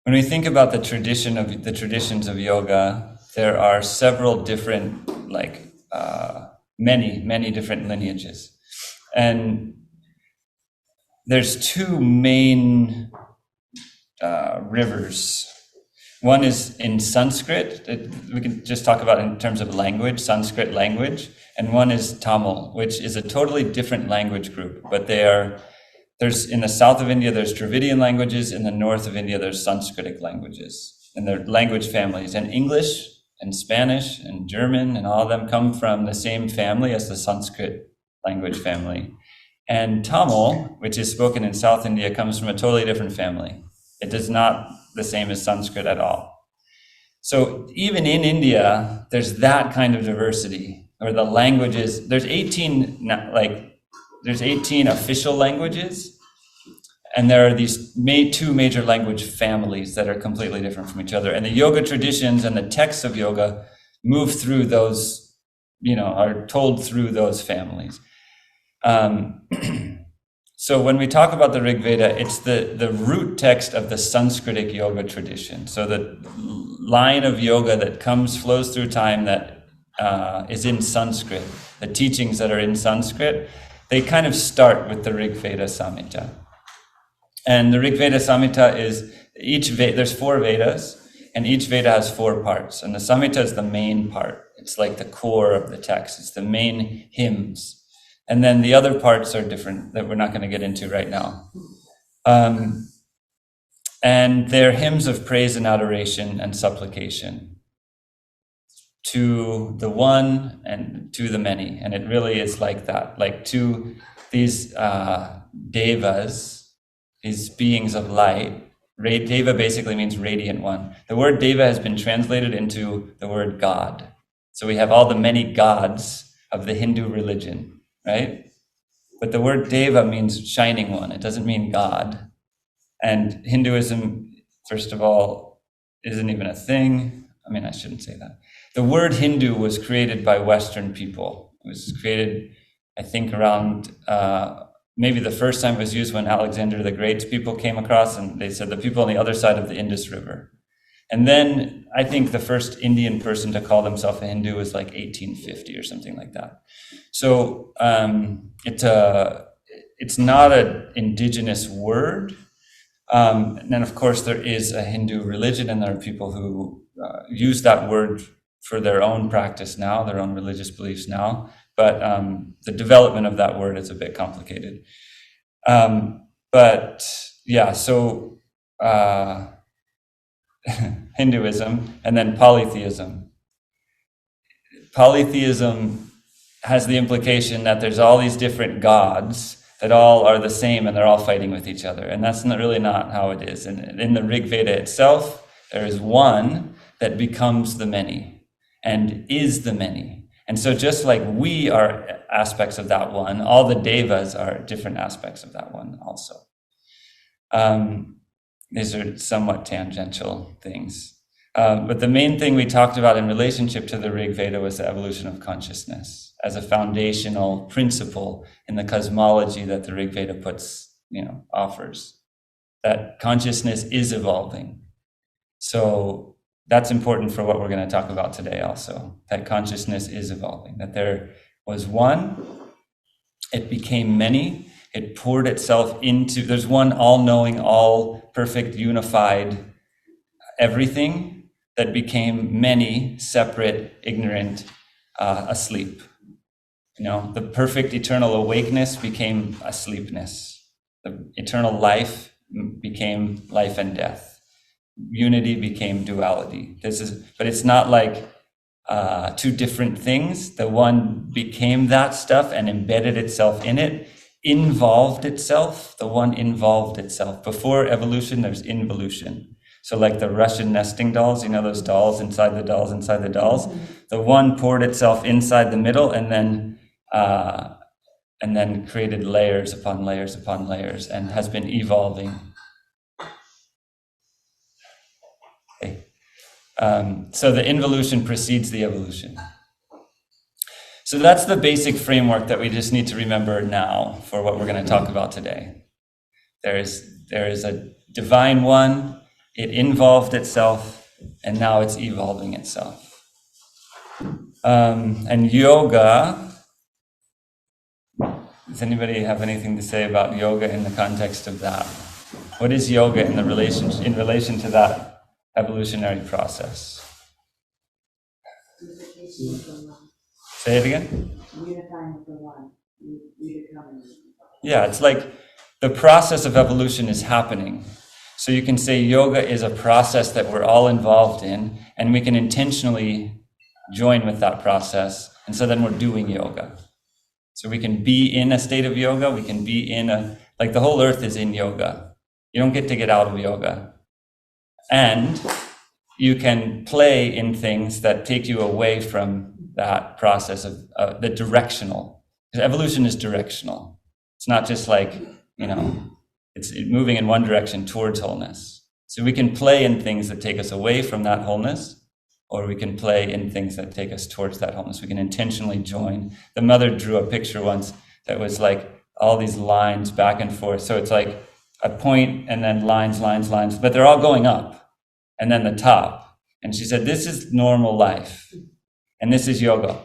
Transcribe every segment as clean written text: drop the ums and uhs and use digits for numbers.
when we think about the traditions of yoga, there are several different, many different lineages, and there's two main rivers. One is in Sanskrit. We can just talk about in terms of language, Sanskrit language, and one is Tamil, which is a totally different language group. But there's in the south of India, there's Dravidian languages. In the north of India, there's Sanskritic languages, and they're language families. And English and Spanish and German and all of them come from the same family as the Sanskrit language family. And Tamil, which is spoken in South India, comes from a totally different family. It is not the same as Sanskrit at all. So even in India, there's that kind of diversity, or the languages. There's 18 official languages, and there are these two major language families that are completely different from each other. And the yoga traditions and the texts of yoga move through those, are told through those families. So when we talk about the Rig Veda, it's the root text of the Sanskritic yoga tradition. So the line of yoga that flows through time that is in Sanskrit, the teachings that are in Sanskrit, they kind of start with the Rig Veda Samhita. And the Rig Veda Samhita is there's 4 Vedas, and each Veda has 4 parts. And the Samhita is the main part. It's like the core of the text. It's the main hymns. And then the other parts are different that we're not going to get into right now. And they're hymns of praise and adoration and supplication to the one and to the many. And it really is like that, like to these devas, these beings of light. Deva basically means radiant one. The word deva has been translated into the word God. So we have all the many gods of the Hindu religion. Right? But the word deva means shining one. It doesn't mean God. And Hinduism, first of all, isn't even a thing. I mean, I shouldn't say that. The word Hindu was created by Western people. It was created, I think, around, maybe the first time it was used when Alexander the Great's people came across, and they said the people on the other side of the Indus River. And then I think the first Indian person to call themselves a Hindu was like 1850 or something like that. So it's not an indigenous word. And then, of course, there is a Hindu religion, and there are people who use that word for their own practice now, their own religious beliefs now. But the development of that word is a bit complicated. Hinduism, and then polytheism. Polytheism has the implication that there's all these different gods that all are the same and they're all fighting with each other. And that's really not how it is. And in the Rig Veda itself, there is one that becomes the many and is the many. And so just like we are aspects of that one, all the devas are different aspects of that one also. These are somewhat tangential things. But the main thing we talked about in relationship to the Rig Veda was the evolution of consciousness as a foundational principle in the cosmology that the Rig Veda offers. That consciousness is evolving. So that's important for what we're going to talk about today also, that consciousness is evolving, that there was one, it became many, it poured itself into, there's one all-knowing, all-perfect, unified everything that became many separate, ignorant, asleep. The perfect eternal awakeness became asleepness. The eternal life became life and death. Unity became duality. But it's not like two different things. The one became that stuff and embedded itself in it, involved itself. The one involved itself. Before evolution, there's involution. So like the Russian nesting dolls, those dolls inside the dolls inside the dolls. The one poured itself inside the middle and then created layers upon layers upon layers and has been evolving. Okay. So the involution precedes the evolution. So that's the basic framework that we just need to remember now for what we're going to talk about today. There is a divine one it involved itself, and now it's evolving itself. And yoga, does anybody have anything to say about yoga in the context of that? What is yoga in relation to that evolutionary process? Say it again? Unifying with the one. Yeah, it's like the process of evolution is happening. So you can say yoga is a process that we're all involved in, and we can intentionally join with that process. And so then we're doing yoga. So we can be in a state of yoga. We can be like the whole earth is in yoga. You don't get out of yoga. And you can play in things that take you away from that process of the directional. Because evolution is directional. It's not just like, it's moving in one direction towards wholeness. So we can play in things that take us away from that wholeness, or we can play in things that take us towards that wholeness. We can intentionally join. The mother drew a picture once that was like all these lines back and forth. So it's like a point and then lines, but they're all going up, and then the top. And she said, this is normal life, and this is yoga.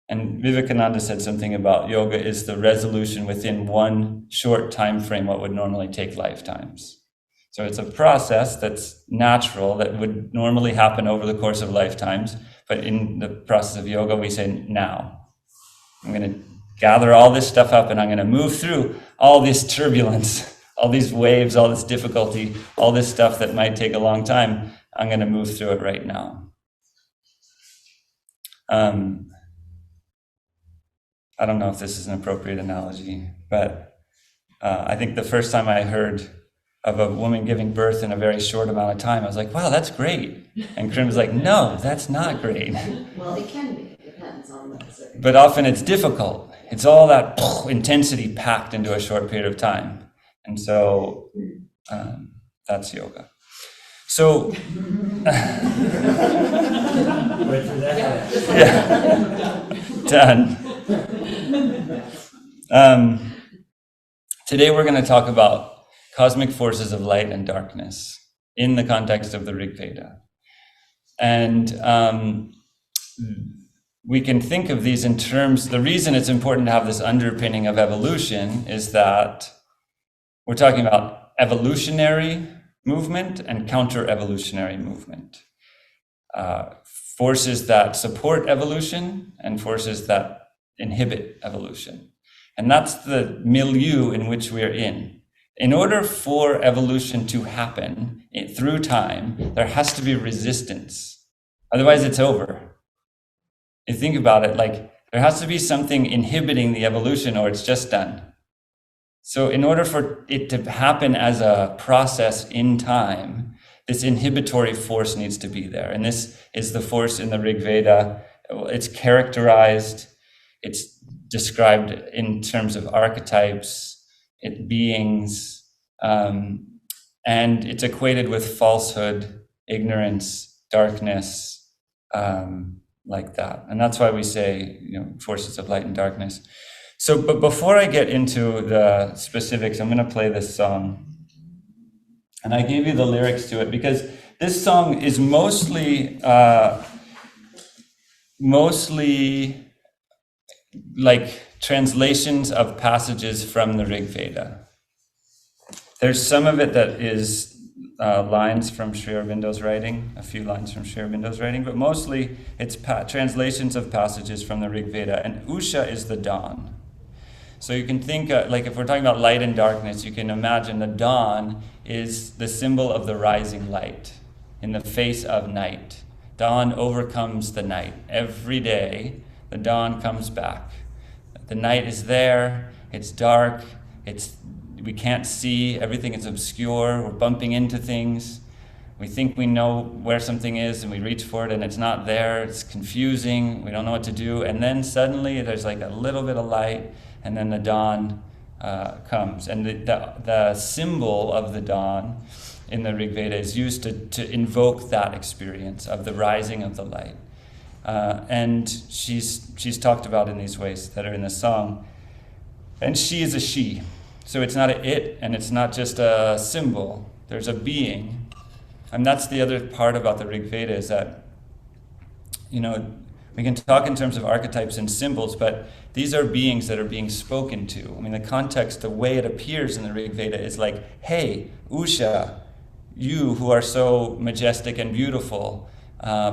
And Vivekananda said something about yoga is the resolution within one short time frame what would normally take lifetimes. So it's a process that's natural, that would normally happen over the course of lifetimes. But in the process of yoga, we say, now. I'm going to gather all this stuff up, and I'm going to move through all this turbulence, all these waves, all this difficulty, all this stuff that might take a long time. I'm going to move through it right now. I don't know if this is an appropriate analogy, but I think the first time I heard of a woman giving birth in a very short amount of time, I was like, wow, that's great. And Karim was like, no, that's not great. Well, it can be. It depends on the circumstance. But often it's difficult. It's all that intensity packed into a short period of time. And so that's yoga. So, done. Today we're going to talk about cosmic forces of light and darkness in the context of the Rig Veda. And we can think of these in terms, the reason it's important to have this underpinning of evolution is that we're talking about evolutionary movement and counter-evolutionary movement. Forces that support evolution and forces that inhibit evolution. And that's the milieu in which we're in. In order for evolution to happen through time, there has to be resistance. Otherwise, it's over. You think about it, like there has to be something inhibiting the evolution or it's just done. So in order for it to happen as a process in time, this inhibitory force needs to be there. And this is the force in the Rig Veda. It's characterized, it's described in terms of archetypes, beings, and it's equated with falsehood, ignorance, darkness, like that. And that's why we say, forces of light and darkness. So, but before I get into the specifics, I'm going to play this song. And I gave you the lyrics to it because this song is mostly like translations of passages from the Rig Veda. There's some of it that is lines from Sri Aurobindo's writing, a few lines from Sri Aurobindo's writing, but mostly it's translations of passages from the Rig Veda. And Usha is the dawn. So you can think, like if we're talking about light and darkness, you can imagine the dawn is the symbol of the rising light in the face of night. Dawn overcomes the night. Every day, the dawn comes back. The night is there, it's dark, we can't see, everything is obscure, we're bumping into things. We think we know where something is and we reach for it and it's not there, it's confusing, we don't know what to do. And then suddenly there's like a little bit of light and then the dawn comes. And the symbol of the dawn in the Rig Veda is used to invoke that experience of the rising of the light. And she's talked about in these ways that are in the song. And she is a she. So it's not a it, and it's not just a symbol. There's a being. And that's the other part about the Rig Veda, is that, we can talk in terms of archetypes and symbols, but these are beings that are being spoken to. I mean, the context, the way it appears in the Rig Veda is like, hey, Usha, you who are so majestic and beautiful,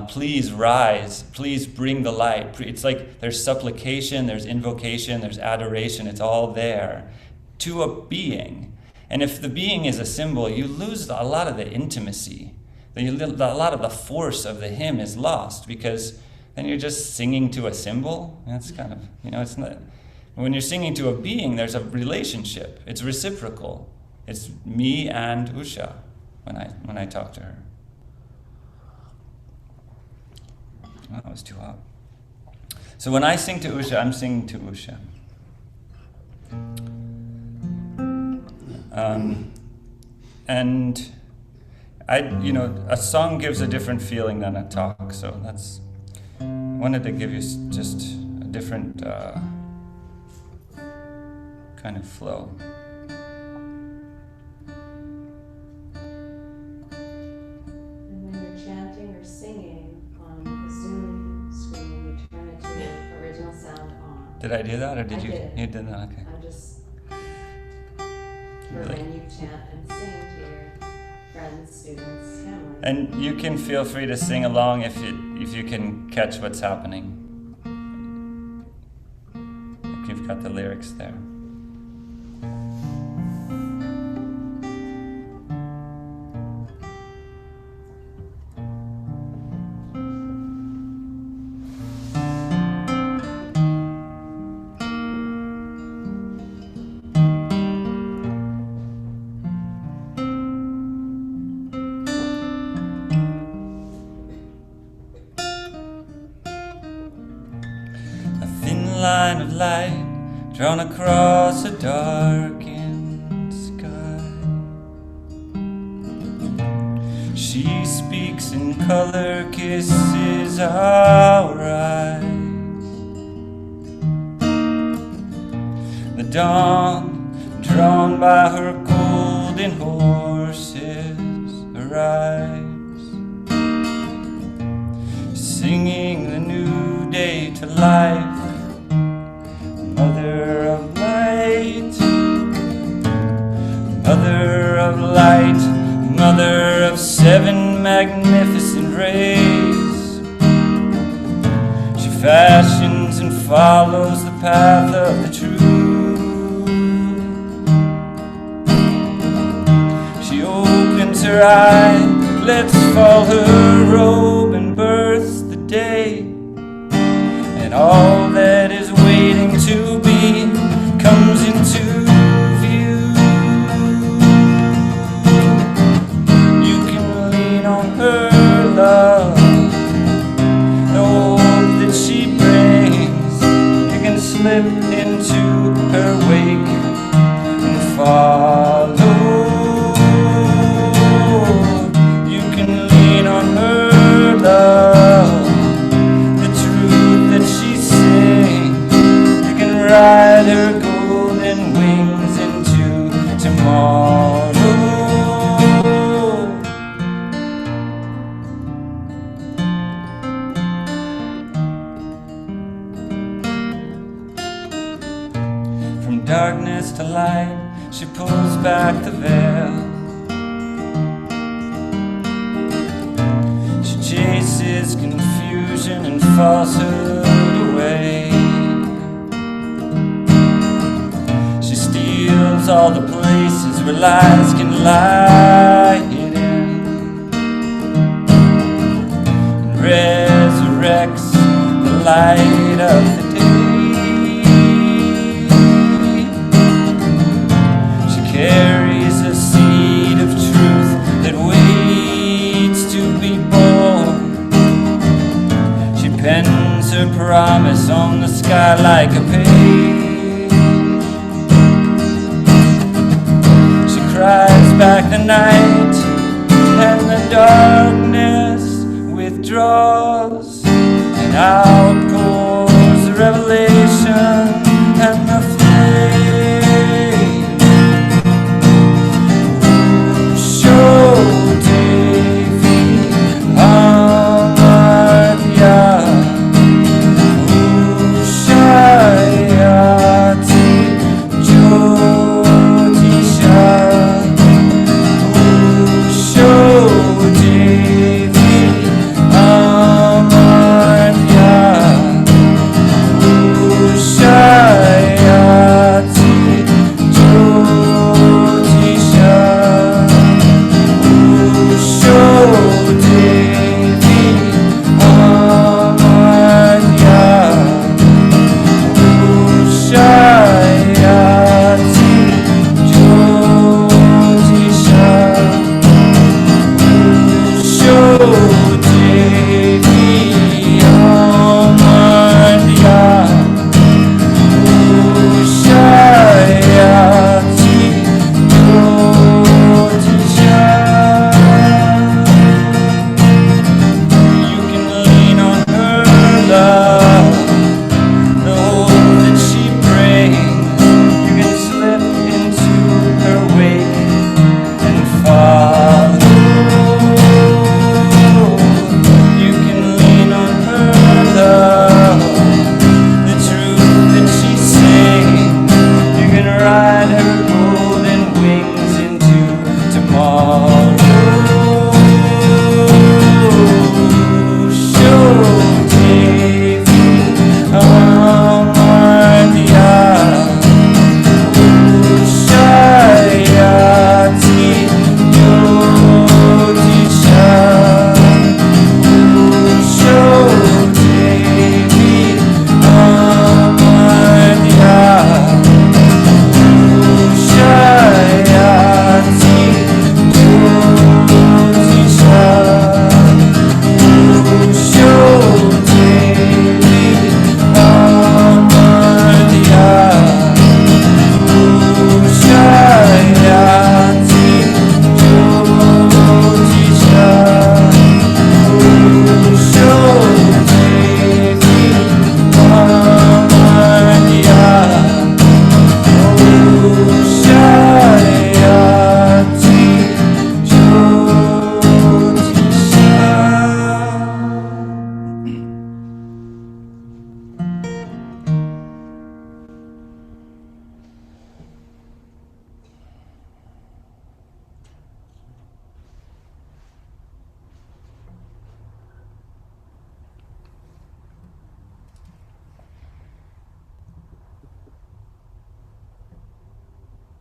please rise, please bring the light. It's like there's supplication, there's invocation, there's adoration, it's all there to a being. And if the being is a symbol, you lose a lot of the intimacy. A lot of the force of the hymn is lost, because then you're just singing to a symbol. That's kind of, it's not. When you're singing to a being, there's a relationship. It's reciprocal. It's me and Usha when I talk to her. Oh, that was too hot. So when I sing to Usha, I'm singing to Usha. And a song gives a different feeling than a talk. So I wanted to give you just a different kind of flow. And when you're chanting or singing on the Zoom screen, you turn it to the original sound on. Did I do that, or did I you? did. You did that, okay. I'm just, for when you chant and sing to your friends, students, family. And you can feel free to sing along if you can catch what's happening. If you've got the lyrics there. Line of light drawn across a darkened sky. She speaks in color, kisses our eyes. The dawn, drawn by her golden horses, arrives, singing the new day to life. Mother of light, mother of light, mother of 7 magnificent rays. She fashions and follows the path of the truth. She opens her eye, lets fall her robe, and births the day. And all that is waiting to be comes into view. You can lean on her love, the hope that she brings. You can slip into her wake and follow. You can lean on her love, ride her golden wings into tomorrow. From darkness to light, she pulls back the veil. She chases confusion and falsehood away. All the places where lies can lie hidden, and resurrects the light of the day. She carries a seed of truth that waits to be born. She pens her promise on the sky like a page. Cries back the night, and the darkness withdraws, and out pours the revelation and the flame. Show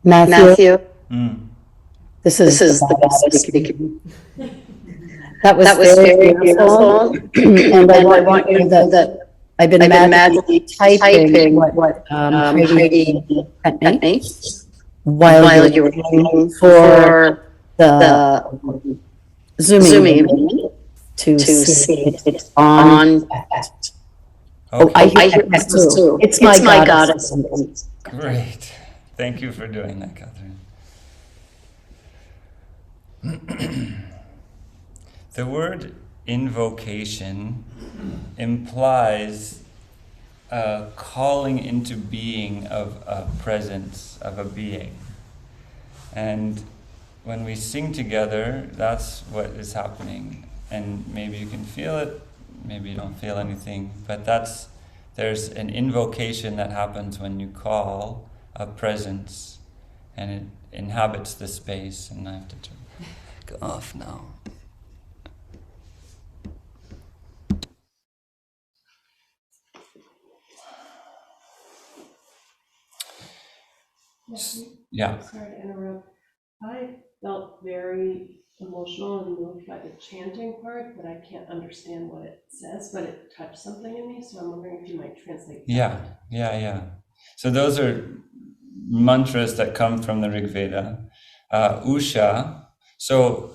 Matthew, Mm. this This is is the the goddess goddess speaking. speaking. That was That was very very beautiful. beautiful. And I And I want want you to you know to know that that I've been I've been magically magically typing typing what what Heidi Heidi sent me sent me while you while were you were looking looking for for the the Zooming zooming video to to see see it's it's on. on. Oh, I Okay, hear I hear echoes echoes too. too. It's my goddess. goddess. great. Thank you for doing that, Catherine. The word invocation implies a calling into being of a presence, of a being. And when we sing together, that's what is happening. And maybe you can feel it, maybe you don't feel anything, but there's an invocation that happens when you call a presence, and it inhabits the space. And I have to turn it off now. Yeah. Sorry to interrupt. I felt very emotional and moved by the chanting part, but I can't understand what it says, but it touched something in me, so I'm wondering if you might translate that. Yeah. So those are mantras that come from the Rig Veda. Usha. So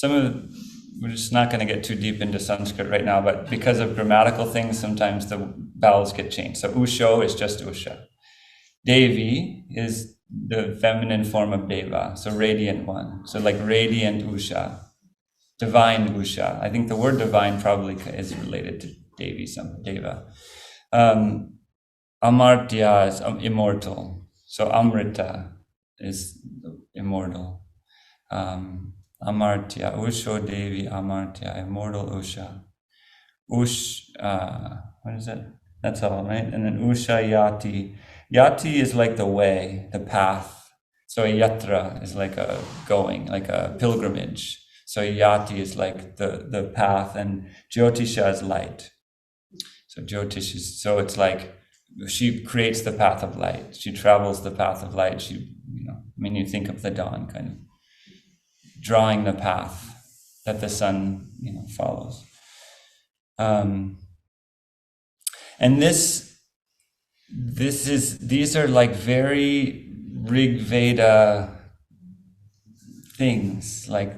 we're just not going to get too deep into Sanskrit right now, but because of grammatical things, sometimes the vowels get changed. So Usho is just Usha. Devi is the feminine form of Deva, so radiant one. So like radiant Usha, divine Usha. I think the word divine probably is related to Devi, some Deva. Amartya is immortal. So Amrita is immortal. Amartya, Usho Devi Amartya, immortal Usha. What is it? That's all, right? And then Usha Yati. Yati is like the way, the path. So a yatra is like a going, like a pilgrimage. So Yati is like the path, and Jyotisha is light. So Jyotish is, so it's like she creates the path of light. She travels the path of light. You think of the dawn, kind of drawing the path that the sun, follows. And these are like very Rig Veda things, like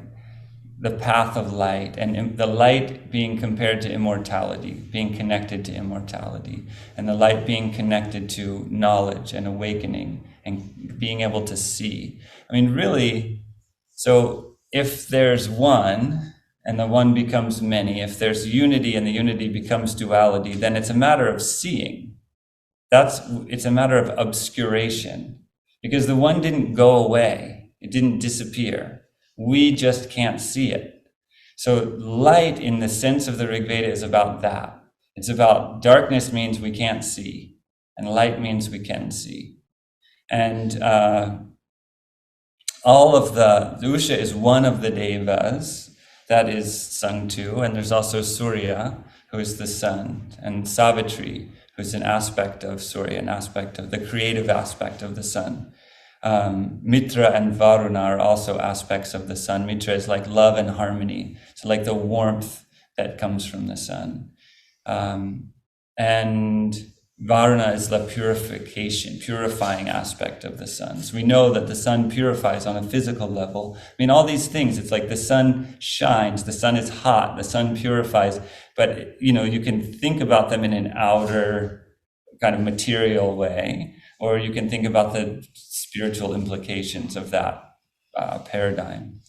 the path of light, and the light being compared to immortality, being connected to immortality, and the light being connected to knowledge and awakening and being able to see. Really, so if there's one and the one becomes many, if there's unity and the unity becomes duality, then it's a matter of seeing. It's a matter of obscuration, because the one didn't go away. It didn't disappear. We just can't see it. So light in the sense of the Rig Veda is about that. It's about darkness means we can't see, and light means we can see. And all of the Usha is one of the devas that is sung to, and there's also Surya, who is the sun, and Savitri, who's an aspect of Surya, an aspect of the creative aspect of the sun. Mitra and Varuna are also aspects of the sun. Mitra is like love and harmony, so like the warmth that comes from the sun. And Varuna is the purifying aspect of the sun. So we know that the sun purifies on a physical level. All these things, it's like the sun shines, the sun is hot, the sun purifies, but you can think about them in an outer kind of material way, or you can think about the spiritual implications of that paradigm.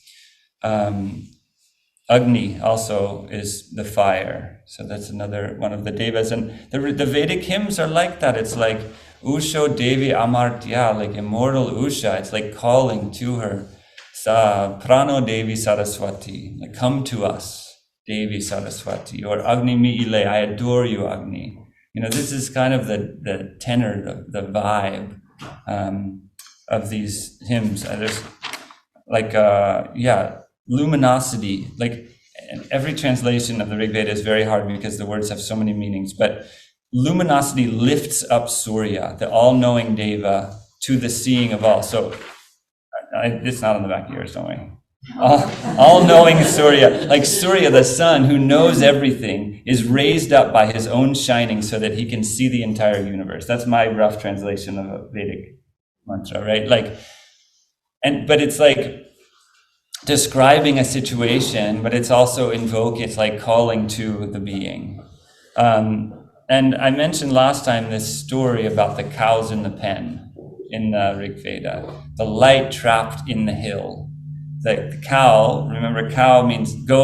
Agni also is the fire. So that's another one of the devas. And the Vedic hymns are like that. It's like Usho Devi Amartya, like immortal Usha. It's like calling to her. Sa Prano Devi Saraswati, like come to us, Devi Saraswati. Or Agni Mi Ile, I adore you, Agni. This is kind of the tenor, the vibe of these hymns. There's like, luminosity. Like, every translation of the Rig Veda is very hard because the words have so many meanings, but luminosity lifts up Surya, the all-knowing Deva, to the seeing of all. So It's not on the back of yours, don't worry. All-knowing Surya, like Surya, the sun who knows everything, is raised up by his own shining so that he can see the entire universe. That's my rough translation of a Vedic mantra, right? But it's like describing a situation, but it's also it's like calling to the being. And I mentioned last time this story about the cows in the pen in the Rig Veda, the light trapped in the hill. The cow, remember, go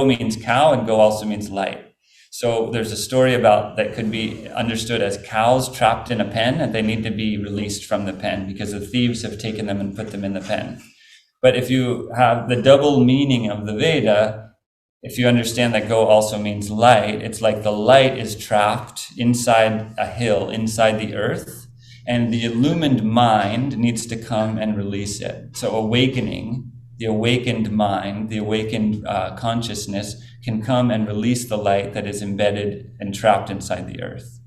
means cow, and go also means light. So there's a story about that could be understood as cows trapped in a pen, and they need to be released from the pen because the thieves have taken them and put them in the pen. But if you have the double meaning of the Veda, if you understand that go also means light, it's like the light is trapped inside a hill, inside the earth, and the illumined mind needs to come and release it. So awakening, the awakened mind, the awakened consciousness can come and release the light that is embedded and trapped inside the earth.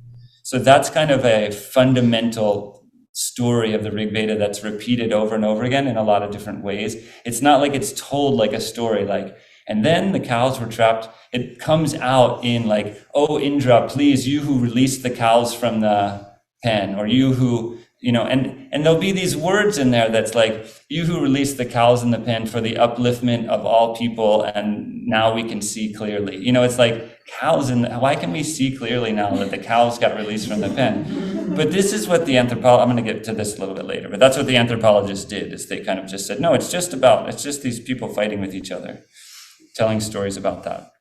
So that's kind of a fundamental story of the Rig Veda that's repeated over and over again in a lot of different ways. It's not like it's told like a story, like, and then the cows were trapped. It comes out in like, oh, Indra, please, you who released the cows from the pen, or you who, and there'll be these words in there that's like, you who released the cows in the pen for the upliftment of all people, and now we can see clearly. It's like why can we see clearly now that the cows got released from the pen? But this is what I'm going to get to this a little bit later, but that's what the anthropologists did, is they kind of just said, no, it's just these people fighting with each other, telling stories about that.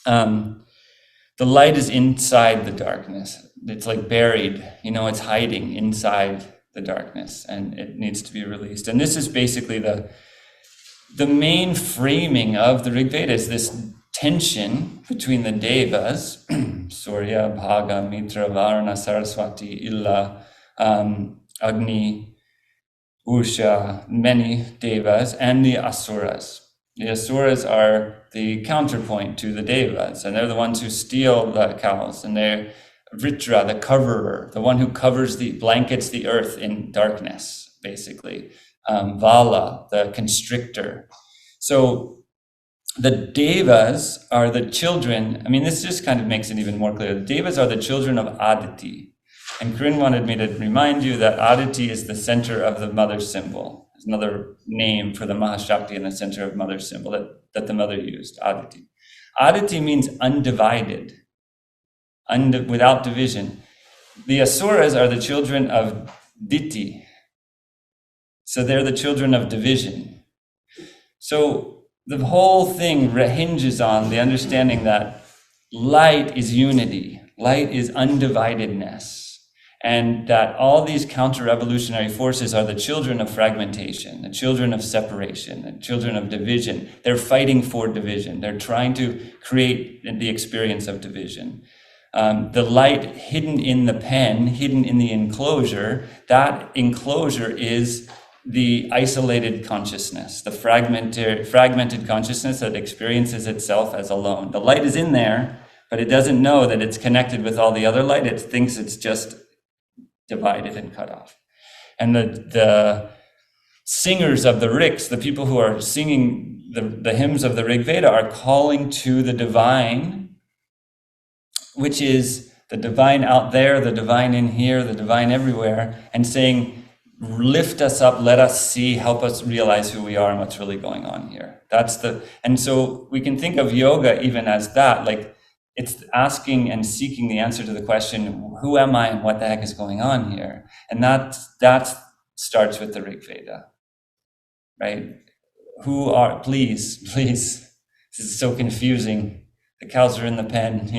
The light is inside the darkness. It's like buried, it's hiding inside the darkness, and it needs to be released. And this is basically the main framing of the Rig Veda, is this tension between the devas, Surya, Bhaga, Mitra, Varuna, Saraswati, Illa, Agni, Usha, many devas, and the asuras. The asuras are the counterpoint to the devas, and they're the ones who steal the cows, and they're Vritra, the coverer, the one who blankets the earth in darkness, basically. Vala, the constrictor. So the devas are the children, this just kind of makes it even more clear. The devas are the children of Aditi. And Corinne wanted me to remind you that Aditi is the center of the mother symbol. It's another name for the Mahashakti in the center of mother symbol that the mother used, Aditi. Aditi means undivided, without division. The Asuras are the children of Diti. So they're the children of division. So the whole thing hinges on the understanding that light is unity, light is undividedness, and that all these counter-revolutionary forces are the children of fragmentation, the children of separation, the children of division. They're fighting for division. They're trying to create the experience of division. The light hidden in the pen, hidden in the enclosure, that enclosure is the isolated consciousness, the fragmented consciousness that experiences itself as alone. The light is in there, but it doesn't know that it's connected with all the other light. It thinks it's just divided and cut off. And the singers of the rigs, the people who are singing the hymns of the Rig Veda, are calling to the divine, which is the divine out there, the divine in here, the divine everywhere, and saying, lift us up, let us see, help us realize who we are and what's really going on here. And so we can think of yoga even as that, like it's asking and seeking the answer to the question, who am I and what the heck is going on here? And that starts with the Rig Veda, right? Please, this is so confusing. The cows are in the pen,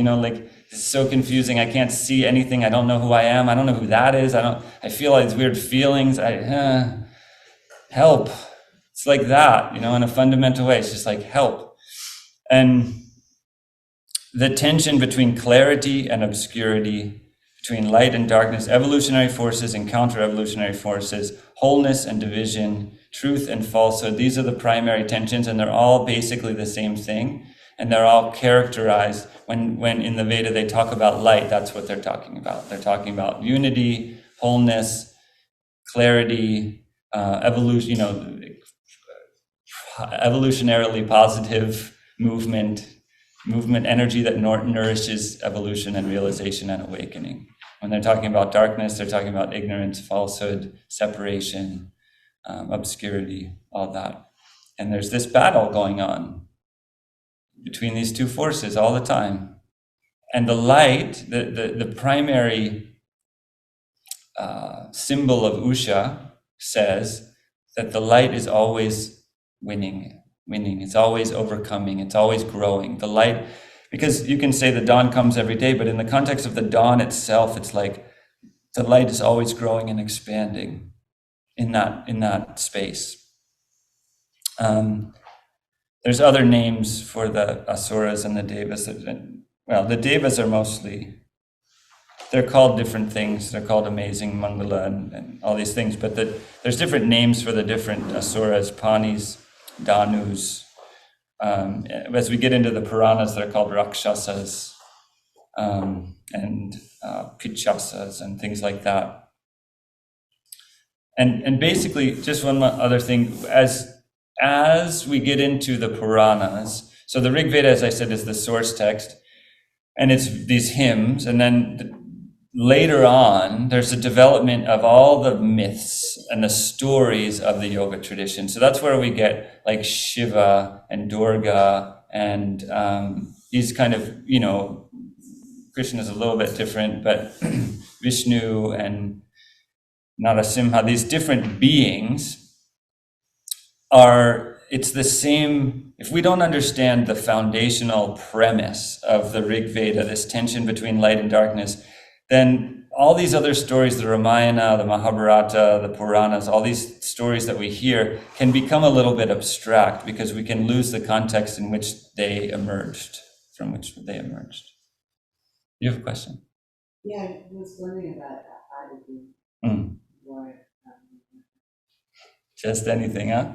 it's so confusing. I can't see anything. I don't know who I am. I don't know who that is. I feel all these weird feelings. Help. It's like that, in a fundamental way. It's just like help. And the tension between clarity and obscurity, between light and darkness, evolutionary forces and counter-evolutionary forces, wholeness and division, truth and falsehood, these are the primary tensions, and they're all basically the same thing. And they're all characterized, when in the Veda they talk about light, that's what they're talking about. They're talking about unity, wholeness, clarity, evolution, evolutionarily positive movement energy that nourishes evolution and realization and awakening. When they're talking about darkness, they're talking about ignorance, falsehood, separation, obscurity, all that. And there's this battle going on between these two forces all the time. And the light, the primary symbol of Usha, says that the light is always winning. It's always overcoming. It's always growing. The light, because you can say the dawn comes every day, but in the context of the dawn itself, it's like the light is always growing and expanding in that space. There's other names for the asuras and the devas. Well, the devas are mostly, they're called different things. They're called amazing, mangala, and all these things. But there's different names for the different asuras, panis, danus. As we get into the Puranas, they're called rakshasas and pichasas and things like that. And basically, just one other thing, as we get into the Puranas, so the Rig Veda, as I said, is the source text, and it's these hymns, and then later on, there's a development of all the myths and the stories of the yoga tradition. So that's where we get like Shiva and Durga and these kind of, Krishna's a little bit different, but Vishnu and Narasimha, these different beings it's the same. If we don't understand the foundational premise of the Rig Veda, this tension between light and darkness, then all these other stories, the Ramayana, the Mahabharata, the Puranas, all these stories that we hear can become a little bit abstract because we can lose the context in which they emerged, from which they emerged. You have a question? Yeah, I was wondering about Aditi. Why? Just anything, huh?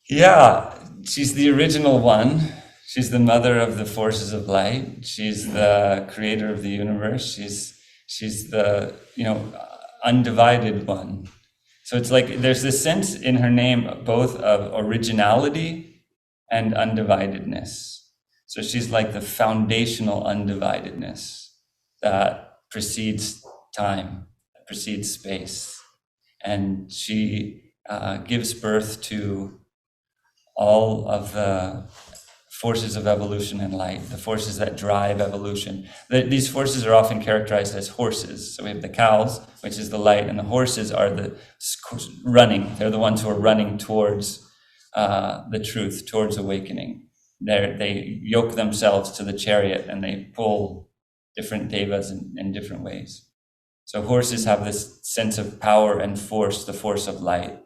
Yeah, she's the original one. She's the mother of the forces of light. She's the creator of the universe. She's the, undivided one. So it's like there's this sense in her name both of originality and undividedness. So she's like the foundational undividedness that precedes time, precedes space. And she gives birth to all of the forces of evolution and light, the forces that drive evolution. These forces are often characterized as horses. So we have the cows, which is the light, and the horses are the running. They're the ones who are running towards the truth, towards awakening. They yoke themselves to the chariot and they pull different devas in different ways. So horses have this sense of power and force, the force of light.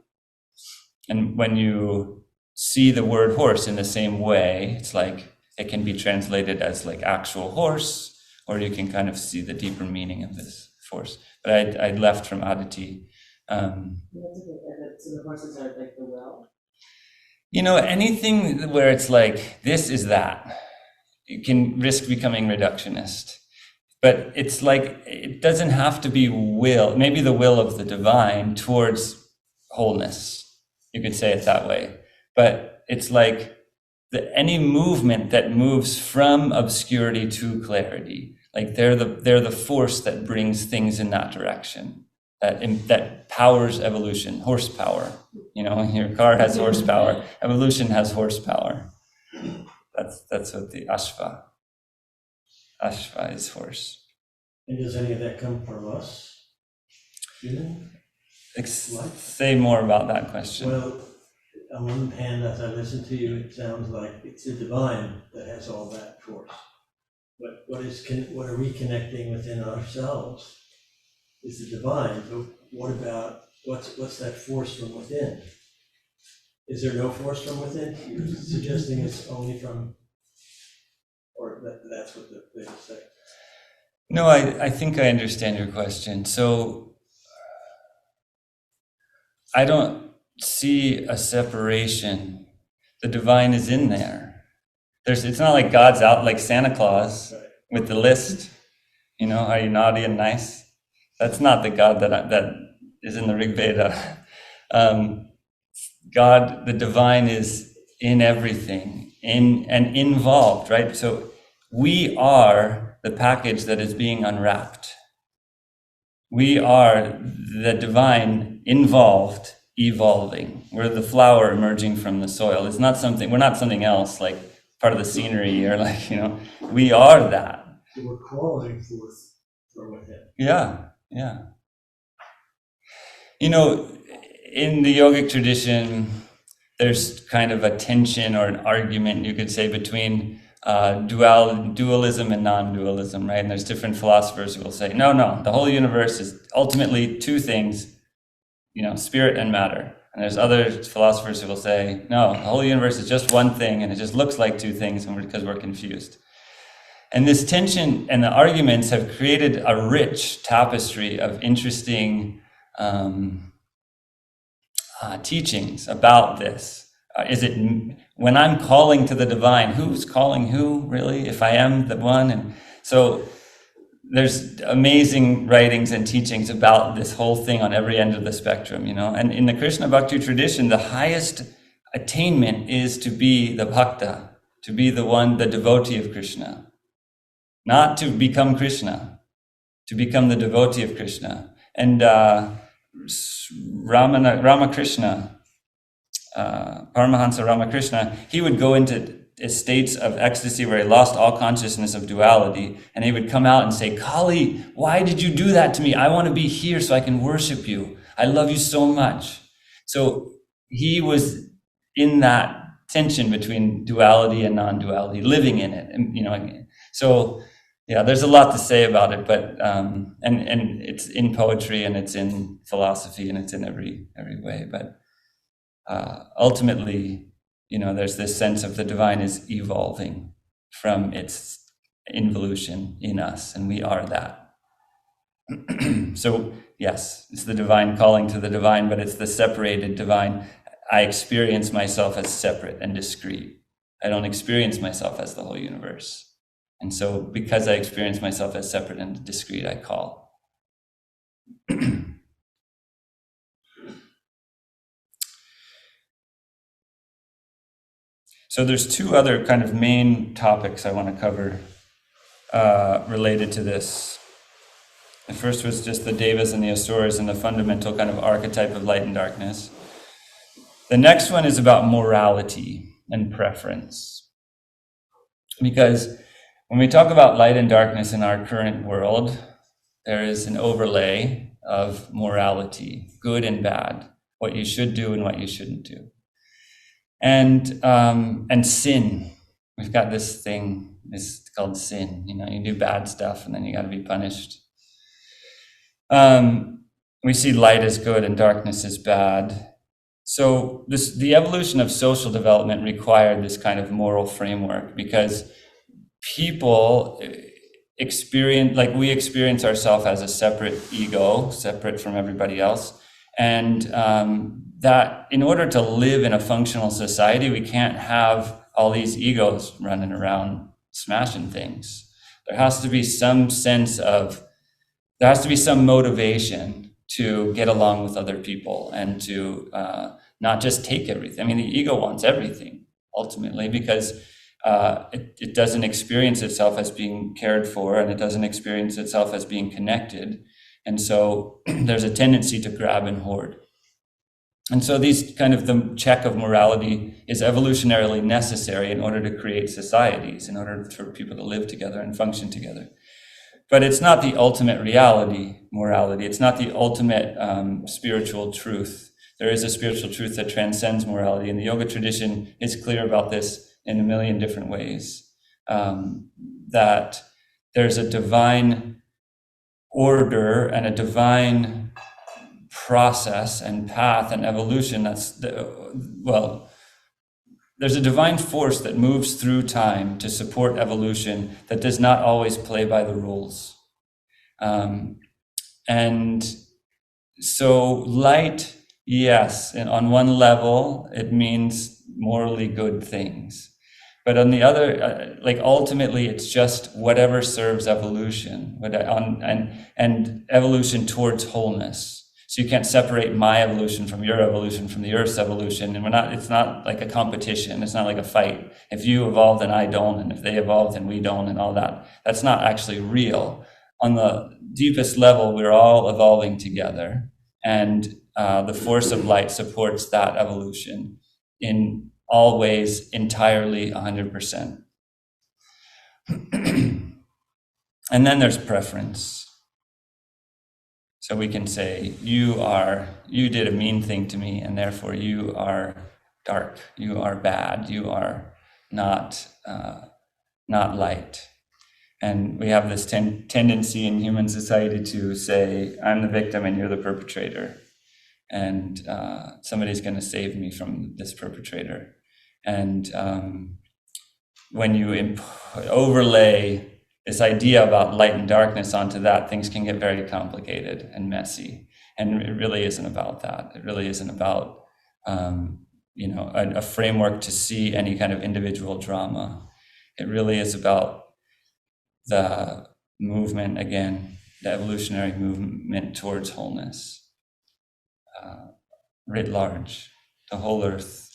And when you see the word horse in the same way, it's like it can be translated as like actual horse, or you can kind of see the deeper meaning of this force. But I left from Aditi. So the horses are like the will? Anything where it's like, this is that, you can risk becoming reductionist. But it's like, it doesn't have to be will, maybe the will of the divine towards wholeness. You could say it that way. But it's like any movement that moves from obscurity to clarity, like they're the force that brings things in that direction, that powers evolution, horsepower. Your car has horsepower, evolution has horsepower. That's what the Ashva is horse. And does any of that come from us? Say more about that question. Well, on one hand, as I listen to you, it sounds like it's the divine that has all that force. But what are we connecting within ourselves is the divine. But what about what's that force from within? Is there no force from within? You're suggesting it's only from, or that's what they say. No, I think I understand your question. So I don't see a separation. The divine is in there. It's not like God's out like Santa Claus with the list. Are you naughty and nice? That's not the God that is in the Rig Veda. God, the divine, is in everything, in and involved, right? So we are the package that is being unwrapped. We are the divine involved, evolving. We're the flower emerging from the soil. It's not something, we're not something else, like part of the scenery, or like, we are that. So we're calling forth from within. Yeah. In the yogic tradition, there's kind of a tension or an argument, you could say, between dualism and non-dualism, right? And there's different philosophers who will say, no, the whole universe is ultimately two things, spirit and matter. And there's other philosophers who will say, no, the whole universe is just one thing, and it just looks like two things because we're confused. And this tension and the arguments have created a rich tapestry of interesting teachings about this. Is it when I'm calling to the divine, who's calling who, really, if I am the one? And so there's amazing writings and teachings about this whole thing on every end of the spectrum, And in the Krishna Bhakti tradition, the highest attainment is to be the bhakta, to be the one, the devotee of Krishna. Not to become Krishna, to become the devotee of Krishna. And Ramakrishna, Paramahansa Ramakrishna, he would go into states of ecstasy where he lost all consciousness of duality, and he would come out and say, Kali, why did you do that to me? I want to be here so I can worship you. I love you so much. So he was in that tension between duality and non-duality, living in it, and so yeah, there's a lot to say about it, but and it's in poetry, and it's in philosophy, and it's in every way. But ultimately, there's this sense of the divine is evolving from its involution in us, and we are that. So yes, it's the divine calling to the divine, but it's the separated divine. I experience myself as separate and discrete. I don't experience myself as the whole universe. And so because I experience myself as separate and discrete, I call. So there's two other kind of main topics I want to cover related to this. The first was just the devas and the asuras and the fundamental kind of archetype of light and darkness. The next one is about morality and preference. Because when we talk about light and darkness in our current world, there is an overlay of morality, good and bad, what you should do and what you shouldn't do. And sin. We've got this thing, it's called sin. You do bad stuff and then you got to be punished. We see light as good and darkness as bad. So the evolution of social development required this kind of moral framework, because people we experience ourselves as a separate ego, separate from everybody else. And that in order to live in a functional society, we can't have all these egos running around smashing things. There has to be some motivation to get along with other people and to not just take everything. I mean, the ego wants everything ultimately, because it doesn't experience itself as being cared for, and it doesn't experience itself as being connected. And so there's a tendency to grab and hoard. And so the check of morality is evolutionarily necessary in order to create societies, in order for people to live together and function together. But it's not the ultimate reality, morality. It's not the ultimate spiritual truth. There is a spiritual truth that transcends morality, and the yoga tradition is clear about this in a million different ways. That there's a divine order and a divine process and path and evolution there's a divine force that moves through time to support evolution that does not always play by the rules. And so light, yes, and on one level, it means morally good things. But on the other, ultimately, it's just whatever serves evolution, and evolution towards wholeness. So you can't separate my evolution from your evolution from the Earth's evolution. And it's not like a competition. It's not like a fight. If you evolve, then I don't. And if they evolve, then we don't, and all that. That's not actually real. On the deepest level, we're all evolving together. And the force of light supports that evolution in all ways, entirely 100%. And then there's preference. So we can say, you did a mean thing to me, and therefore you are dark, you are bad, you are not light. And we have this tendency in human society to say, I'm the victim and you're the perpetrator. And somebody's going to save me from this perpetrator. And when you overlay this idea about light and darkness onto that, things can get very complicated and messy. And it really isn't about that. It really isn't about, a framework to see any kind of individual drama. It really is about the movement, again, the evolutionary movement towards wholeness, writ large, the whole earth,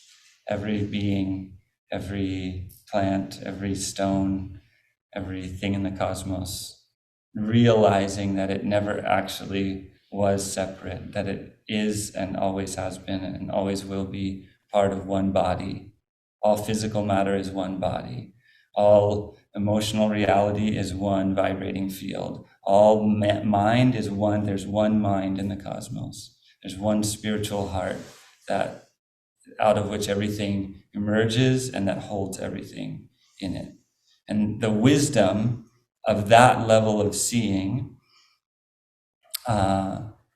every being, every plant, every stone, everything in the cosmos, realizing that it never actually was separate, that it is and always has been and always will be part of one body. All physical matter is one body. All emotional reality is one vibrating field. All mind is one. There's one mind in the cosmos. There's one spiritual heart that out of which everything emerges and that holds everything in it. And the wisdom of that level of seeing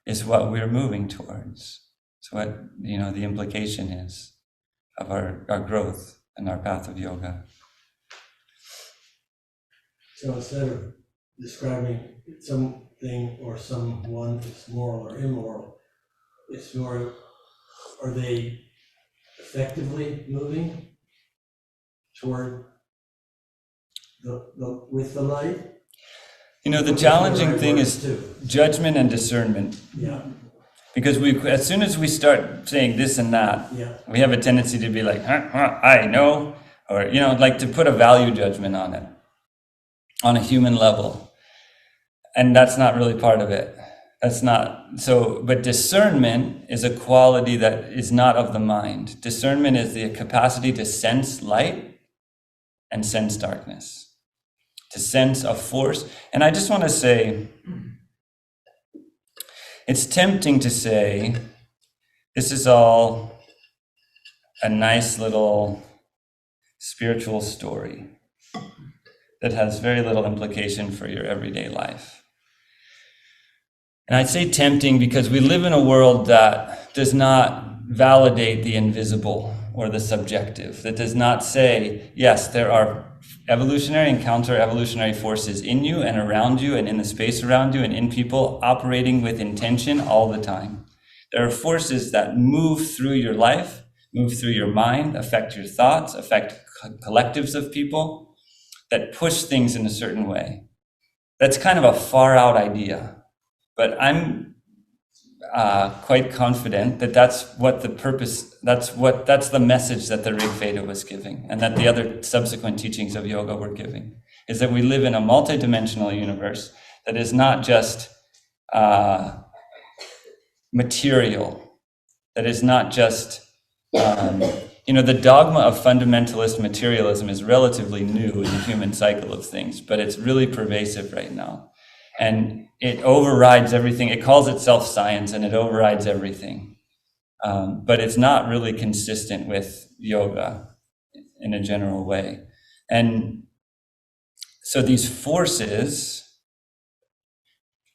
is what we're moving towards. It's what, the implication is of our growth and our path of yoga. So instead of describing something or someone as moral or immoral, it's more, are they effectively moving toward with the light? The challenging thing is judgment and discernment. Yeah. Because as soon as we start saying this and that, we have a tendency to be like, I know, or, like to put a value judgment on it, on a human level. And that's not really part of it. That's not, but discernment is a quality that is not of the mind. Discernment is the capacity to sense light and sense darkness, to sense a force. And I just want to say, it's tempting to say, this is all a nice little spiritual story that has very little implication for your everyday life. And I'd say tempting because we live in a world that does not validate the invisible or the subjective, that does not say, yes, there are evolutionary and counter-evolutionary forces in you and around you and in the space around you and in people operating with intention all the time. There are forces that move through your life, move through your mind, affect your thoughts, affect collectives of people, that push things in a certain way. That's kind of a far out idea, but I'm quite confident that that's the message that the Rig Veda was giving, and that the other subsequent teachings of yoga were giving, is that we live in a multidimensional universe that is not just material, that is not just, the dogma of fundamentalist materialism is relatively new in the human cycle of things, but it's really pervasive right now. And it overrides everything. It calls itself science and it overrides everything. But it's not really consistent with yoga in a general way. And so these forces,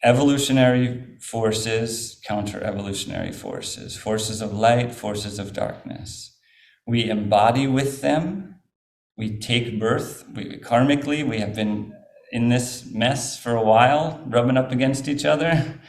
evolutionary forces, counter-evolutionary forces, forces of light, forces of darkness, we embody with them. We take birth. Karmically, we have been in this mess for a while, rubbing up against each other.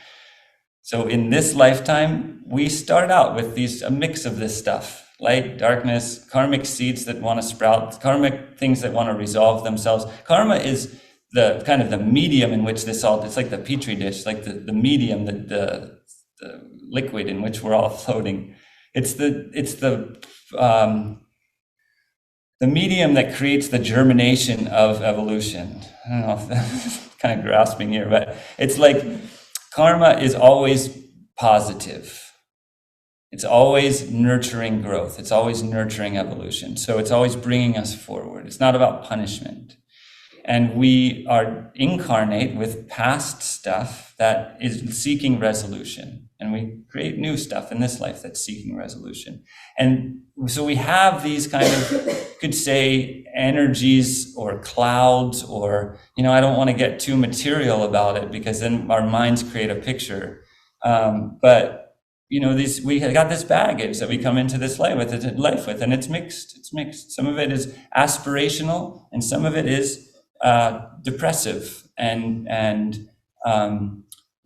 So in this lifetime, we start out with a mix of this stuff, light, darkness, karmic seeds that want to sprout, karmic things that want to resolve themselves. Karma is the kind of the medium in which this all, it's like the petri dish, like the medium, the liquid in which we're all floating. It's the medium that creates the germination of evolution. I don't know if that's kind of grasping here, but it's like karma is always positive. It's always nurturing growth. It's always nurturing evolution. So it's always bringing us forward. It's not about punishment. And we are incarnate with past stuff that is seeking resolution. And we create new stuff in this life that's seeking resolution. And so we have these kind of, could say, energies or clouds, or, I don't want to get too material about it because then our minds create a picture. But we got this baggage that we come into this life with, and it's mixed. It's mixed. Some of it is aspirational, and some of it is depressive. And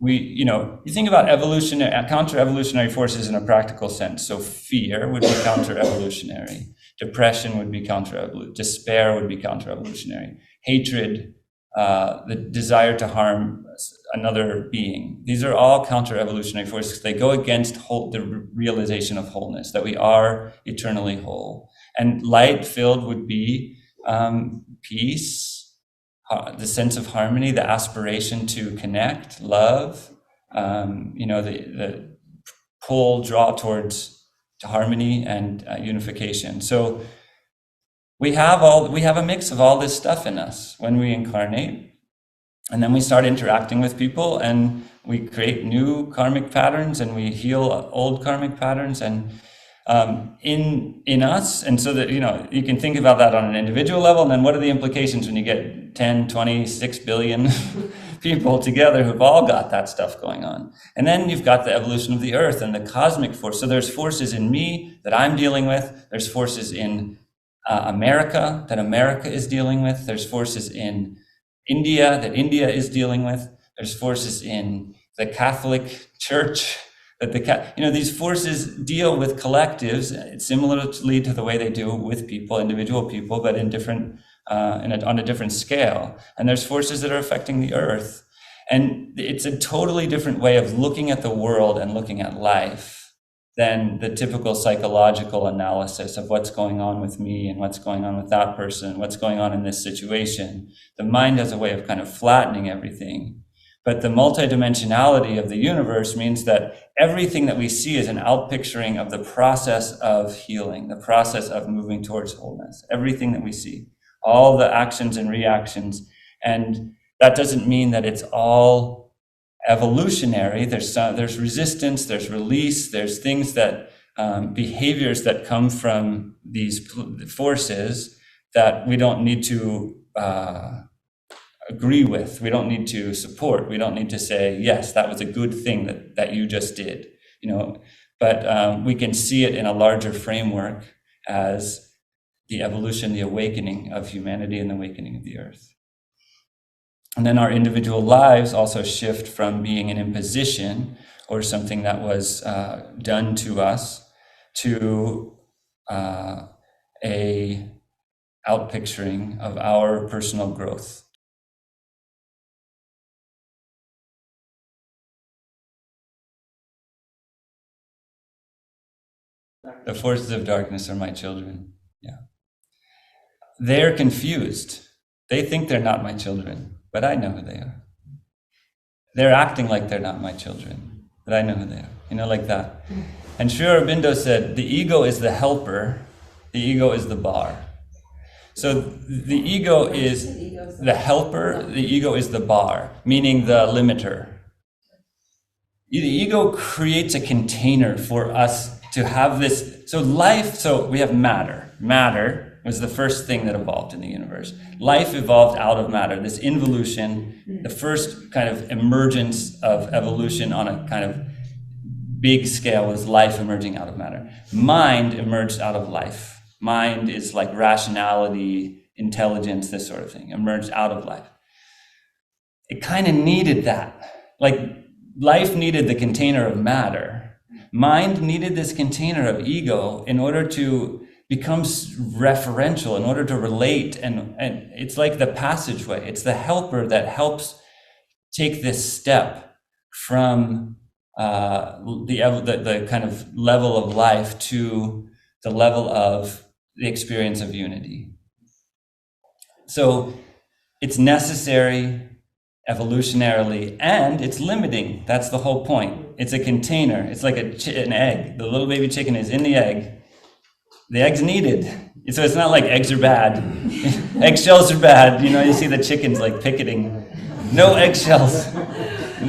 you think about counter-evolutionary forces in a practical sense. So fear would be counter-evolutionary. Depression would be counter-evolutionary. Despair would be counter-evolutionary. Hatred, the desire to harm another being. These are all counter-evolutionary forces. They go against the realization of wholeness, that we are eternally whole. And light-filled would be peace, the sense of harmony, the aspiration to connect, love, the draw towards harmony and unification. So we have a mix of all this stuff in us when we incarnate. And then we start interacting with people and we create new karmic patterns and we heal old karmic patterns and in us. And so that, you can think about that on an individual level. And then what are the implications when you get 10, 20, 6 billion people together who've all got that stuff going on? And then you've got the evolution of the earth and the cosmic force. So there's forces in me that I'm dealing with. There's forces in America that America is dealing with. There's forces in India that India is dealing with. There's forces in the Catholic Church that these forces deal with collectives similarly to the way they do with people, individual people, but in different, on a different scale. And there's forces that are affecting the earth. And it's a totally different way of looking at the world and looking at life than the typical psychological analysis of what's going on with me and what's going on with that person, what's going on in this situation. The mind has a way of kind of flattening everything. But the multidimensionality of the universe means that everything that we see is an outpicturing of the process of healing, the process of moving towards wholeness, everything that we see, all the actions and reactions. And that doesn't mean that it's all evolutionary. There's resistance, there's release, there's things that, behaviors that come from these forces that we don't need to agree with, we don't need to support, we don't need to say, yes, that was a good thing that you just did, but we can see it in a larger framework as the evolution, the awakening of humanity and the awakening of the earth. And then our individual lives also shift from being an imposition or something that was done to us to a outpicturing of our personal growth. The forces of darkness are my children. Yeah. They're confused. They think they're not my children, but I know who they are. They're acting like they're not my children, but I know who they are. Like that. And Sri Aurobindo said, the ego is the helper, the ego is the bar. So the ego is the helper, the ego is the bar, meaning the limiter. The ego creates a container for us to have this. So we have matter. Matter was the first thing that evolved in the universe. Life evolved out of matter, this involution, the first kind of emergence of evolution on a kind of big scale was life emerging out of matter. Mind emerged out of life. Mind is like rationality, intelligence, this sort of thing, emerged out of life. It kind of needed that. Like life needed the container of matter. Mind needed this container of ego in order to become referential, in order to relate. And it's like the passageway. It's the helper that helps take this step from the kind of level of life to the level of the experience of unity. So it's necessary evolutionarily, and it's limiting. That's the whole point. It's a container. It's like an egg. The little baby chicken is in the egg. The egg's needed. So it's not like eggs are bad. Eggshells are bad. You see the chickens like picketing. No eggshells,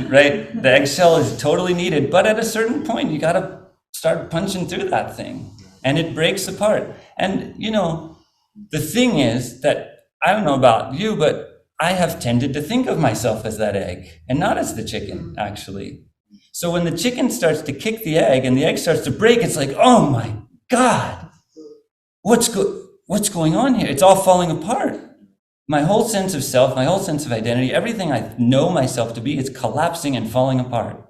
right? The eggshell is totally needed, but at a certain point, you got to start punching through that thing, and it breaks apart. And, the thing is that, I don't know about you, but I have tended to think of myself as that egg and not as the chicken, actually. So when the chicken starts to kick the egg and the egg starts to break, it's like, oh my God, what's going on here? It's all falling apart. My whole sense of self, my whole sense of identity, everything I know myself to be is collapsing and falling apart.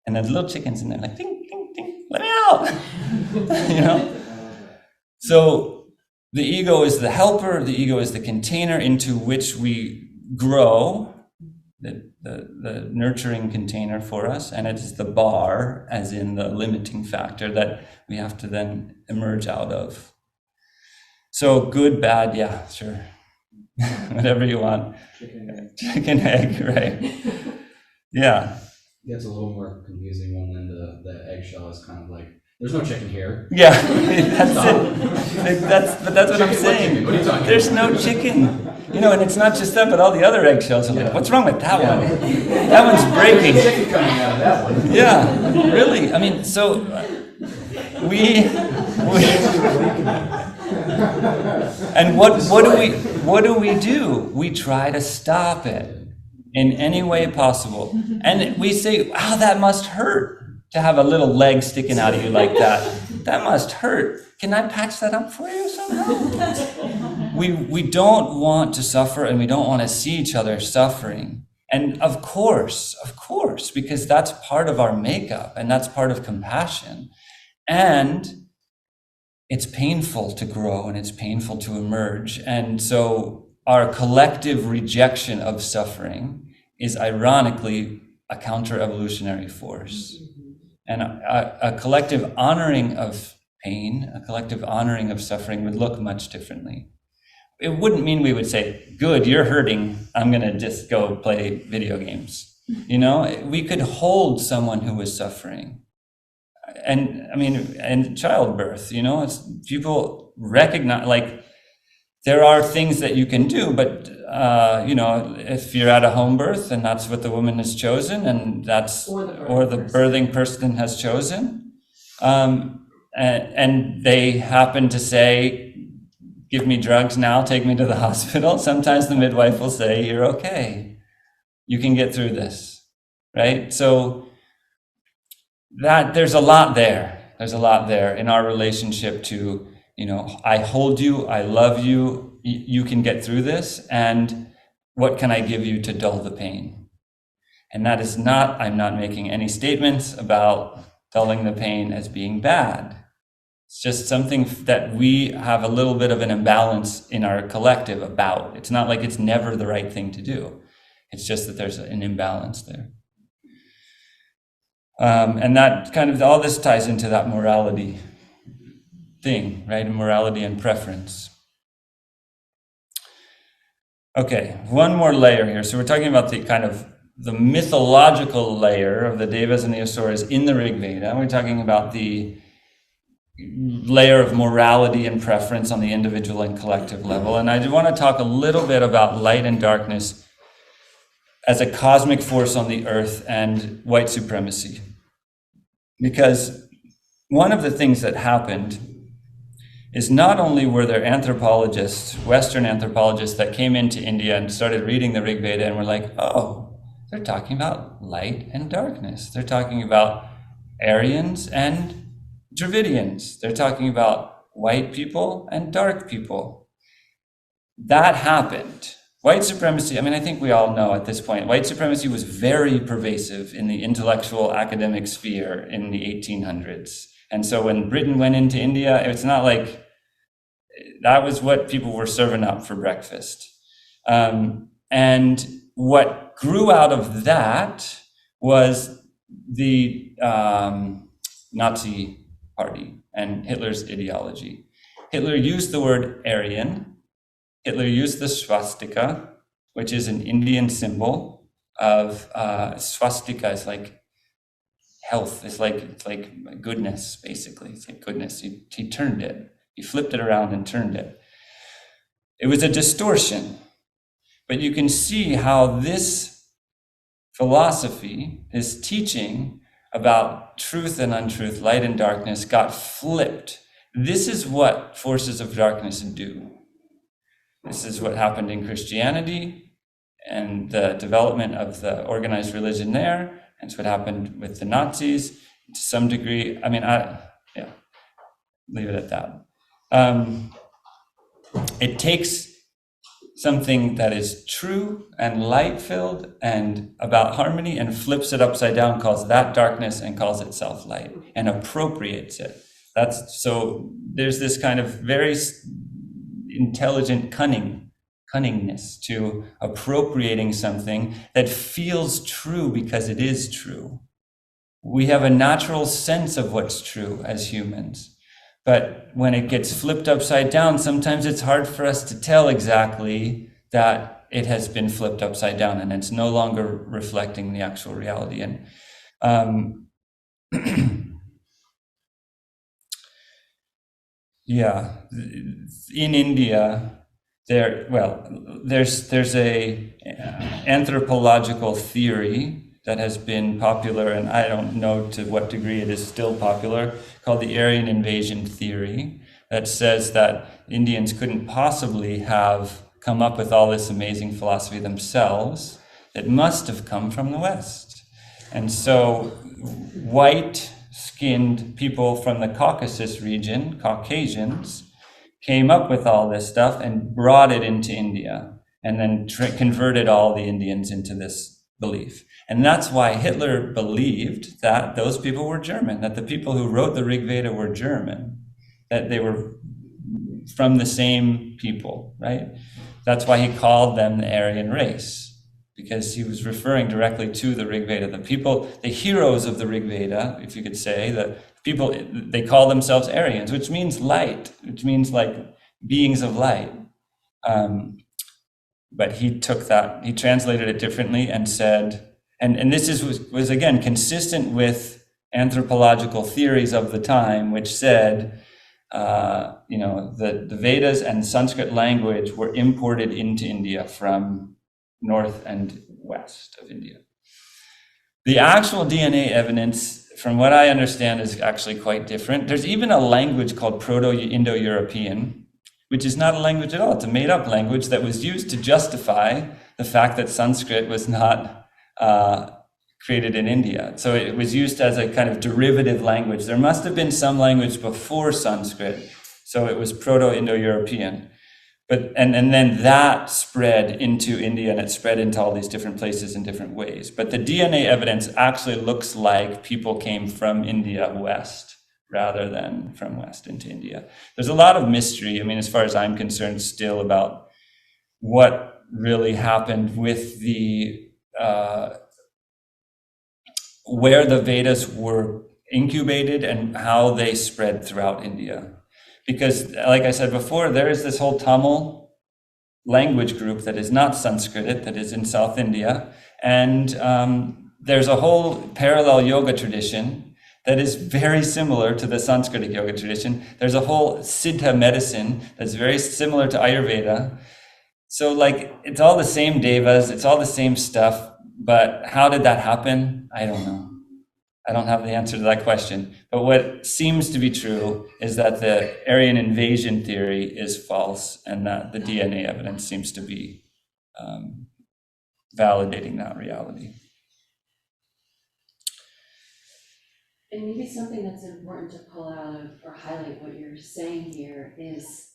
And the little chicken's in there like, ding, ding, ding, let me out. So the ego is the helper, the ego is the container into which we grow, the nurturing container for us, and it is the bar, as in the limiting factor, that we have to then emerge out of. So good, bad, yeah, sure. Whatever you want. Chicken egg, right. Yeah. It gets a little more confusing when the eggshell is kind of like, there's no chicken here. Yeah, that's it. That's what I'm saying. What are you talking There's about? no chicken. And it's not just that, but all the other eggshells are like, what's wrong with that one? That one's breaking. Chicken coming out of that one. Yeah, really. I mean, so we and what do we do? We try to stop it in any way possible. And we say, wow, that must hurt to have a little leg sticking out of you like that. That must hurt. Can I patch that up for you somehow? We don't want to suffer, and we don't want to see each other suffering. And of course, because that's part of our makeup, and that's part of compassion. And it's painful to grow, and it's painful to emerge. And so our collective rejection of suffering is ironically a counter-evolutionary force. And a collective honoring of pain, a collective honoring of suffering would look much differently. It wouldn't mean we would say, good, you're hurting, I'm going to just go play video games. We could hold someone who was suffering. And I mean, and childbirth, it's people recognize, like, there are things that you can do, but if you're at a home birth and that's what the woman has chosen, and that's or the birthing person has chosen, and they happen to say, give me drugs now, take me to the hospital. Sometimes the midwife will say, you're okay, you can get through this, right? So that there's a lot there. There's a lot there in our relationship to, I hold you, I love you, you can get through this, and what can I give you to dull the pain? And that is not, I'm not making any statements about dulling the pain as being bad. It's just something that we have a little bit of an imbalance in our collective about. It's not like it's never the right thing to do. It's just that there's an imbalance there. And that kind of, all this ties into that morality thing, right? Morality and preference. Okay, one more layer here. So we're talking about the kind of the mythological layer of the Devas and the Asuras in the Rig Veda. We're talking about the layer of morality and preference on the individual and collective level. And I want to talk a little bit about light and darkness as a cosmic force on the earth and white supremacy. Because one of the things that happened is not only were there anthropologists, Western anthropologists, that came into India and started reading the Rig Veda and were like, oh, they're talking about light and darkness. They're talking about Aryans and Dravidians. They're talking about white people and dark people. That happened. White supremacy, I think we all know at this point, white supremacy was very pervasive in the intellectual academic sphere in the 1800s. And so when Britain went into India, it's not like that was what people were serving up for breakfast. And what grew out of that was the Nazi Party and Hitler's ideology. Hitler used the word Aryan. Hitler used the swastika, which is an Indian symbol of swastika is like health. It's like goodness, basically. It's like goodness. He turned it. He flipped it around and turned it. It was a distortion, but you can see how this philosophy, his teaching about truth and untruth, light and darkness, got flipped. This is what forces of darkness do. This is what happened in Christianity and the development of the organized religion there. And it's what happened with the Nazis to some degree. I mean, leave it at that. It takes something that is true and light-filled and about harmony and flips it upside down, calls that darkness and calls itself light and appropriates it. So there's this kind of very intelligent cunningness to appropriating something that feels true because it is true. We have a natural sense of what's true as humans. But when it gets flipped upside down, sometimes it's hard for us to tell exactly that it has been flipped upside down and it's no longer reflecting the actual reality. And yeah, in India, there's a anthropological theory that has been popular, and I don't know to what degree it is still popular, called the Aryan invasion theory, that says that Indians couldn't possibly have come up with all this amazing philosophy themselves. It must have come from the West. And so white-skinned people from the Caucasus region, Caucasians, came up with all this stuff and brought it into India, and then converted all the Indians into this belief. And that's why Hitler believed that those people were German, that the people who wrote the Rig Veda were German, that they were from the same people, right? That's why he called them the Aryan race, because he was referring directly to the Rig Veda. The people, the heroes of the Rig Veda, if you could say, the people, they call themselves Aryans, which means light, which means like beings of light. But he took that, he translated it differently and said, and this was again consistent with anthropological theories of the time, which said, the Vedas and Sanskrit language were imported into India from north and west of India. The actual DNA evidence, from what I understand, is actually quite different. There's even a language called Proto-Indo-European, which is not a language at all. It's a made-up language that was used to justify the fact that Sanskrit was not created in India. So it was used as a kind of derivative language. There must have been some language before Sanskrit, so it was Proto-Indo-European. But and then that spread into India, and it spread into all these different places in different ways. But the DNA evidence actually looks like people came from India west rather than from west into India. There's a lot of mystery, I mean, as far as I'm concerned, still about what really happened with the where the Vedas were incubated and how they spread throughout India. Because, like I said before, there is this whole Tamil language group that is not Sanskrit, that is in South India. And there's a whole parallel yoga tradition that is very similar to the Sanskritic yoga tradition. There's a whole Siddha medicine that's very similar to Ayurveda. So, like, it's all the same devas, it's all the same stuff. But how did that happen? I don't know. I don't have the answer to that question. But what seems to be true is that the Aryan invasion theory is false, and that the DNA evidence seems to be validating that reality. And maybe something that's important to pull out of or highlight what you're saying here is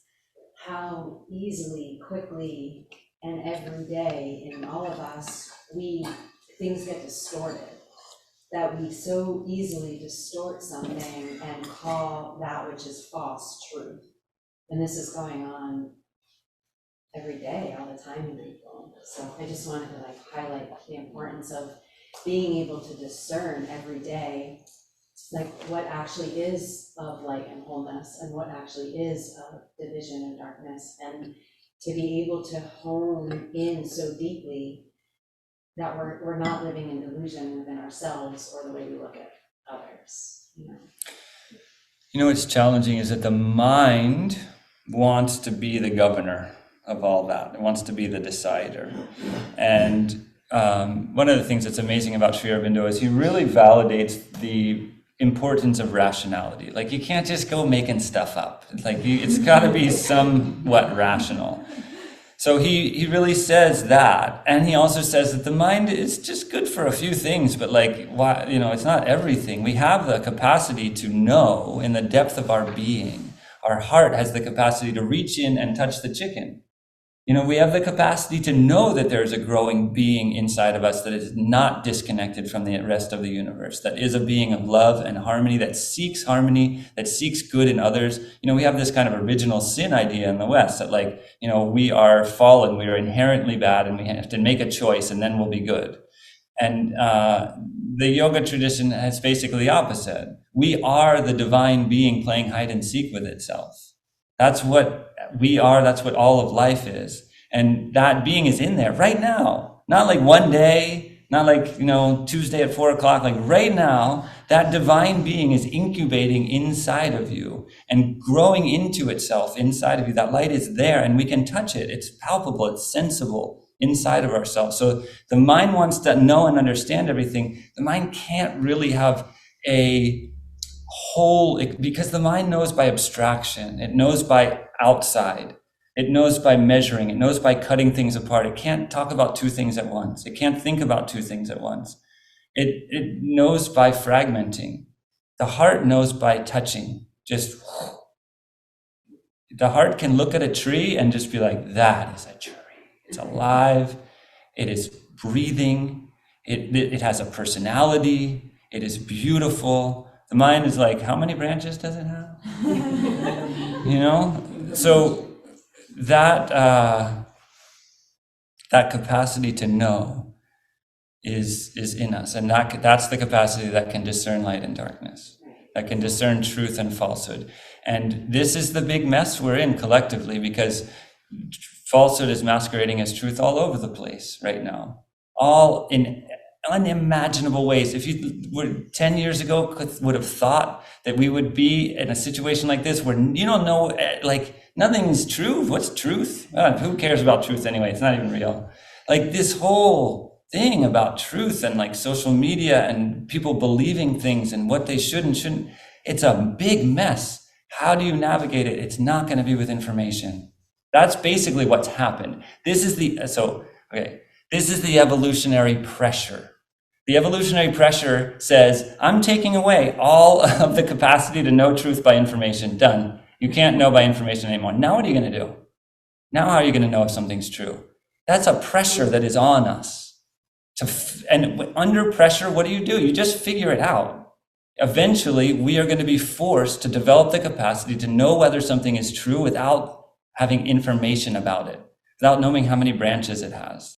how easily, quickly, and every day in all of us, things get distorted. That we so easily distort something and call that which is false truth. And this is going on every day, all the time in people. So I just wanted to highlight the importance of being able to discern every day, like what actually is of light and wholeness and what actually is of division and darkness, and to be able to hone in so deeply that we're not living in delusion within ourselves or the way we look at others, you know. You know what's challenging is that the mind wants to be the governor of all that. It wants to be the decider. And one of the things that's amazing about Sri Aurobindo is he really validates the importance of rationality. Like, you can't just go making stuff up. It's got to be somewhat rational. So he really says that, and he also says that the mind is just good for a few things, but why, it's not everything. We have the capacity to know in the depth of our being. Our heart has the capacity to reach in and touch the chicken. We have the capacity to know that there's a growing being inside of us that is not disconnected from the rest of the universe, that is a being of love and harmony, that seeks good in others. We have this kind of original sin idea in the West that we are fallen, we are inherently bad, and we have to make a choice and then we'll be good. And the yoga tradition has basically the opposite. We are the divine being playing hide and seek with itself. That's what we are. That's what all of life is. And that being is in there right now. Not like one day, not like, Tuesday at 4:00. Like right now, that divine being is incubating inside of you and growing into itself inside of you. That light is there and we can touch it. It's palpable. It's sensible inside of ourselves. So the mind wants to know and understand everything. The mind can't really have a whole, because the mind knows by abstraction. It knows by outside. It knows by measuring. It knows by cutting things apart. It can't talk about two things at once. It can't think about two things at once. It knows by fragmenting. The heart knows by touching. The heart can look at a tree and just be like, that is a tree. It's alive. It is breathing. It has a personality. It is beautiful. The mind is like, how many branches does it have? So that capacity to know is in us, and that's the capacity that can discern light and darkness, that can discern truth and falsehood. And this is the big mess we're in collectively, because falsehood is masquerading as truth all over the place right now, all in unimaginable ways. If you were 10 years ago would have thought that we would be in a situation like this where you don't know, nothing's true. What's truth? Who cares about truth anyway? It's not even real. This whole thing about truth and social media and people believing things and what they should and shouldn't, it's a big mess. How do you navigate it? It's not going to be with information. That's basically what's happened. This is the evolutionary pressure. The evolutionary pressure says, I'm taking away all of the capacity to know truth by information. Done. You can't know by information anymore. Now what are you going to do? Now how are you going to know if something's true? That's a pressure that is on us. And under pressure, what do? You just figure it out. Eventually, we are going to be forced to develop the capacity to know whether something is true without having information about it, without knowing how many branches it has.